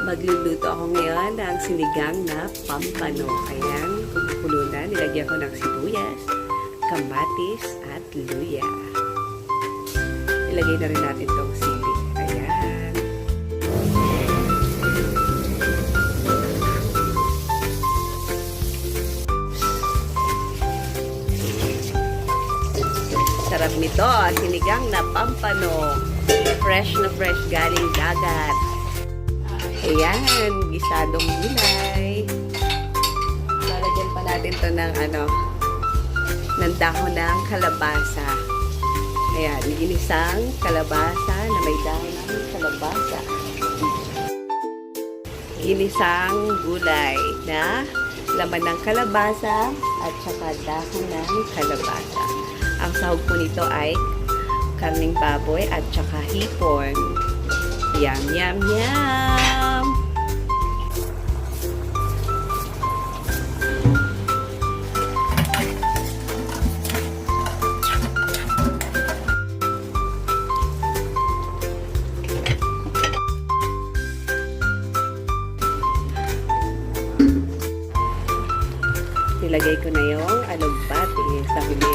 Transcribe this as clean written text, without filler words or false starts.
Magluluto ako ngayon ng sinigang na pampano. Ayan, kung kukulo na, nilagyan ko ng sibuyas, kamatis, at luya. Ilagay na rin natin itong sili. Ayan. Sarap nito, sinigang na pampano. Fresh na fresh galing dagat. Ayan, gisadong gulay. Lalagyan pa natin to ng ng dahon ng kalabasa. Ayan, ginisang kalabasa na may dahon ng kalabasa. Ginisang gulay na laman ng kalabasa at saka dahon ng kalabasa. Ang sahog po nito ay karning baboy at saka hipon. Yum, yum, yum! Nilagay ko na yung alugbati sa huli.